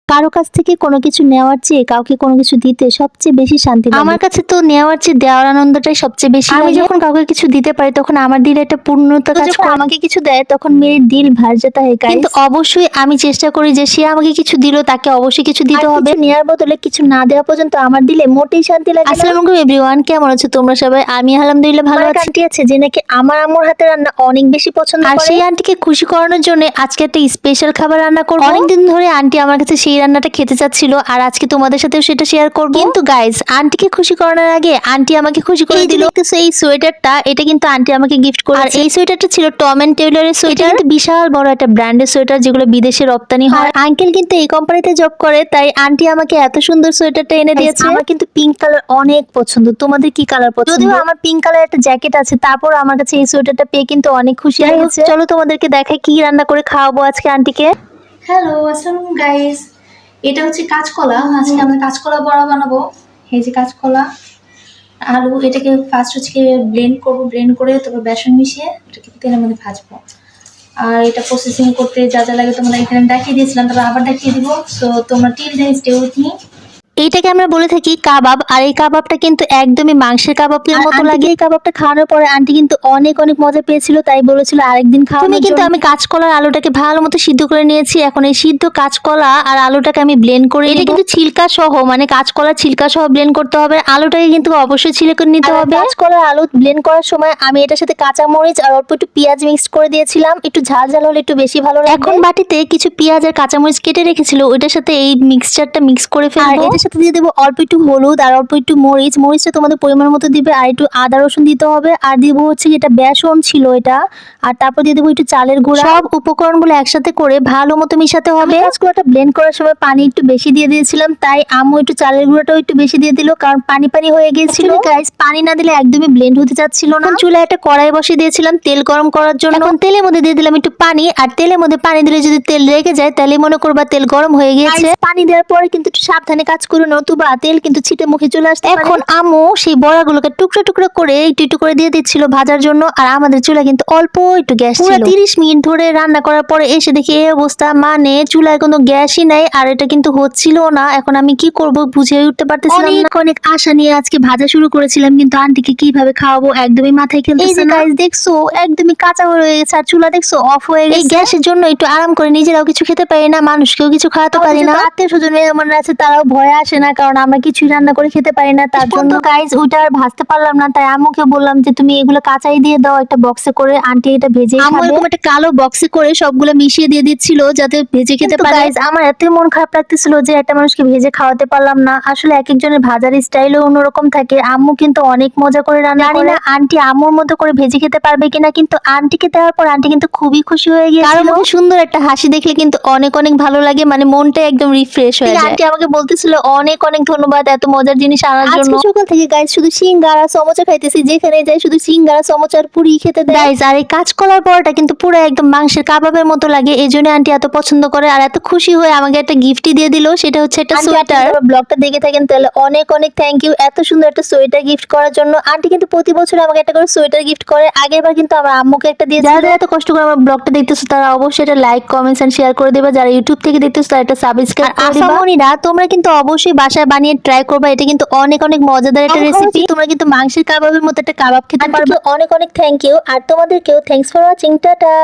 কারো কাছ থেকে কোনো কিছু নেওয়ার চেয়ে কাউকে কোনো কিছু দিতে সবচেয়ে বেশি শান্তি লাগে। আমার কাছে তো নেওয়ার চেয়ে দেওয়ার আনন্দটাই সবচেয়ে বেশি লাগে। আমি যখন কাউকে কিছু দিতে পারি তখন আমার দিলে একটা পূর্ণতা কাজ করে। আমাকে কিছু দেয় তখন মেরে দিল ভর যেতা है गाइस। কিন্তু অবশ্যই আমি চেষ্টা করি যে সে আমাকে কিছু দিল তাকে অবশ্যই কিছু দিতে হবে। নেয়ার বদলে কিছু না দেওয়া পর্যন্ত আমার দিলে মোটেই শান্তি লাগে না। আসসালামু আলাইকুম এভরিওয়ান, কেমন আছো তোমরা সবাই? আমি আলহামদুলিল্লাহ ভালো আছি। আন্টি আছে যে নাকি আমার আম্মুর হাতের রান্না অনেক বেশি পছন্দ করে। আর সেই আন্টিকে খুশি করানোর জন্য আজকে একটা স্পেশাল খাবার রান্না করব। অনেকদিন ধরে আন্টি আমার কাছে সেই রান্নাটা খেতে চাচ্ছিল আর আজকে তোমাদের সাথেও সেটা শেয়ার করব। কিন্তু গাইস, আন্টিকে খুশি করানোর আগে আন্টি আমাকে খুশি করে দিল। এই সোয়েটারটা এটা কিন্তু আন্টি আমাকে গিফট করেছে। আর এই সোয়েটারটা ছিল টম এন্ড টেইলরের সোয়েটার। এটা বিশাল বড় একটা ব্র্যান্ডের সোয়েটার যেগুলো বিদেশে রপ্তানি হয়। আঙ্কেল কিন্তু এই কোম্পানিতে জব করে, তাই আন্টি আমাকে এত সুন্দর সোয়েটারটা এনে দিয়েছে। আমার কিন্তু পিঙ্ক কালার অনেক পছন্দ। তোমাদের কি কালার পছন্দ? যদিও আমার পিঙ্ক কালার একটা জ্যাকেট আছে, তারপর আমার কাছে এই সোয়েটারটা পেয়ে কিন্তু অনেক খুশি হয়েছে। চলো তোমাদেরকে দেখাই কি রান্না করে খাওয়াবো আজকে আন্টিকে। হ্যালো, আসসালামু গাইস। এটা হচ্ছে কাঁচকলা। আজকে আমরা কাঁচকলা বড়া বানাবো। এই যে কাঁচকলা, আলু, এটাকে ফার্স্ট হচ্ছে ব্লেন্ড করবো। ব্লেন্ড করে তারপর বেসন মিশিয়ে এটাকে তেলের মধ্যে ভাজবো। আর এটা প্রসেসিং করতে যা যা লাগে তোমরা এখানে দেখিয়ে দিয়েছিলাম, তারপর আবার দেখিয়ে দিব। সো তোমরা till then stay with me. এইটাকে আমরা বলে থাকি কাবাব, আর এই কাবাবটা কিন্তু একদমই মাংসের কাবাবের মতো লাগে। এই কাবাবটা খাওয়ানোর পরে আন্টি কিন্তু অনেক অনেক মজা পেয়েছিল, তাই বলেছিল আরেকদিন খাওয়ানোর জন্য। কিন্তু আমি কাঁচকলার আলুটাকে ভালো মতো সিদ্ধ করে নিয়েছি। এখন এই সিদ্ধ কাঁচকলা আর আলুটাকে আমি ব্লেন্ড করে এটা কিন্তু ছিলকা সহ, মানে কাঁচকলা ছিলকা সহ ব্লেন্ড করতে হবে। আলুটাকে কিন্তু অবশ্যই ছিলে করে নিতে হবে। কাঁচকলা আলু ব্লেন্ড করার সময় আমি এটার সাথে কাঁচা মরিচ আর অল্প একটু পেঁয়াজ মিক্সড করে দিয়েছিলাম। একটু ঝাল ঝাল হলে একটু বেশি ভালো লাগে। এখন বাটিতে কিছু পেঁয়াজ আর কাঁচা মরিচ কেটে রেখেছিল, ওইটার সাথে এই মিক্সচারটা মিক্স করে ফেলবো। আর এটার সাথে দিয়ে দেবো অল্প একটু হলুদ আর অল্প একটু মরিচটা তোমাদের পরিমাণ মতো দিবে। আর একটু আদা রসুন দিতে হবে। আর দিব হচ্ছে যেটা বেসন ছিল এটা। আর তারপর দিয়ে দেবো একটু চালের গুঁড়া। সব উপকরণগুলো একসাথে করে ভালো মতো মিশাতে হবে। কাঁচকলাটা ব্লেন্ড করার সময় পানি একটু বেশি দিয়ে দিয়েছিলাম, তাই আম্মু একটু চালের গুঁড়াটাও একটু বেশি দিয়ে দিল, কারণ পানি পানি হয়ে গিয়েছিল। গাইস, পানি না দিলে একদমই ব্লেন্ড হতে চাচ্ছিল না। চুলায় একটা কড়াই বসিয়ে দিয়েছিলাম তেল গরম করার জন্য। এখন তেলের মধ্যে দিয়ে দিলাম একটু পানি। আর তেলের মধ্যে পানি দিলে যদি তেল লেগে যায় তাহলে মনে করবা তেল গরম হয়ে গিয়েছে। পানি দেওয়ার পরে কিন্তু একটু সাবধানে কাজ করে নতুবা তেল কিন্তু ছিটে মুখে চলে আসতে পারে। এখন আম্মু সেই বড়াগুলোকে টুকরো টুকরো করে একটু একটু করে দিয়ে দিচ্ছিল ভাজার জন্য। আর আমাদের চুলা কিন্তু অল্প একটু গ্যাস ছিল। 30 মিনিট ধরে রান্না করার পরে এসে দেখি এই অবস্থা, মানে চুলায় কোনো গ্যাসই নাই আর এটা কিন্তু হচ্ছিল না। এখন আমি কি করব বুঝে উঠতে পারতেছিলাম না। অনেক আশা নিয়ে আজকে ভাজা শুরু করেছিলাম, কিন্তু আন্টিকে কিভাবে খাওয়াবো একদমই মাথায় খেলতেছে না। গাইস দেখছো, একদমই কাঁচা হয়ে গেছে আর চুলা দেখছো অফ হয়ে গেছে। এই গ্যাসের জন্য একটু আরাম করে নিজেরাও কিছু খেতে পারি না, মানুষকেও কিছু খাওয়াতে পারি না। আত্মীয় স্বজন এমন আছে তারাও ভয় আসে না, কারণ আমরা কিছুই রান্না করে খেতে পারি না। তার জন্য গাইস ওইটা আর ভাজতে পারলাম না, তাই আম্মুকে বললাম যে তুমি এগুলো কাঁচাই দিয়ে দাও একটা বক্সে করে, আন্টি এটা ভেজে খাবে। আম্মু এরকম একটা কালো বক্সে করে সবগুলো মিশিয়ে দিয়ে দিচ্ছিল যাতে ভেজে খেতে পারে। গাইস আমার এত মন খারাপ লাগতেছিল যে একটা মানুষকে ভেজে খাওয়াতে পারলাম না। আসলে এক একজনের ভাজার স্টাইলও অন্যরকম থাকে। আম্মু কিন্তু অনেক মজা করে রান্না করে। না আন্টি আম্মুর মতো করে ভেজে খেতে পারবে কিনা, কিন্তু আন্টিকে দেওয়ার পর আন্টি কিন্তু খুবই খুশি হয়ে গিয়েছিল। কারণ সুন্দর একটা হাসি দেখলে কিন্তু অনেক অনেক ভালো লাগে, মানে মনটা একদম রিফ্রেশ হয়ে যায়। আন্টি আমাকে বলতেছিল অনেক অনেক ধন্যবাদ এত মজার জিনিস আনার জন্য। সকাল থেকে গাইস শুধু সিঙ্গারা সমোসা খাইতেছি, যেখানে যাই শুধু সিঙ্গারা সমোসা আর পুরি খেতে দেয় গাইস। আর এই কাঁচকলার বড়াটা কিন্তু পুরো একদম মাংসের কাবাবের মতো লাগে, এইজন্য আন্টি এত পছন্দ করে আর এত খুশি হয়ে আমাকে একটা গিফটই দিয়ে দিল, সেটা হচ্ছে একটা সোয়েটার। ব্লগটা দেখে থাকেন তাহলে অনেক অনেক থ্যাংক ইউ এত সুন্দর একটা সোয়েটার গিফট করার জন্য। আন্টি কিন্তু প্রতি বছর আমাকে একটা করে সোয়েটার গিফট করে। আগেরবার কিন্তু আমার আম্মুকে একটা দিয়েছিল। যারা এত কষ্ট করে আমার ব্লগটা দেখতেছো তারা অবশ্যই এটা লাইক কমেন্টস এন্ড শেয়ার করে দিবা। যারা ইউটিউব থেকে দেখতেছো তারা এটা সাবস্ক্রাইব করে দিবা। আশামণিরা তোমরা কিন্তু অবশ্যই বাসায় বানিয়ে ট্রাই করবা, এটা কিন্তু অনেক অনেক মজাদার একটা রেসিপি। তোমরা কিন্তু মাংসের কাবাবের মতো একটা কাবাব খেতে পারবে। অনেক অনেক থ্যাংক ইউ। আর তোমাদেরকেও থ্যাঙ্কস ফর ওয়াচিং, টাটা।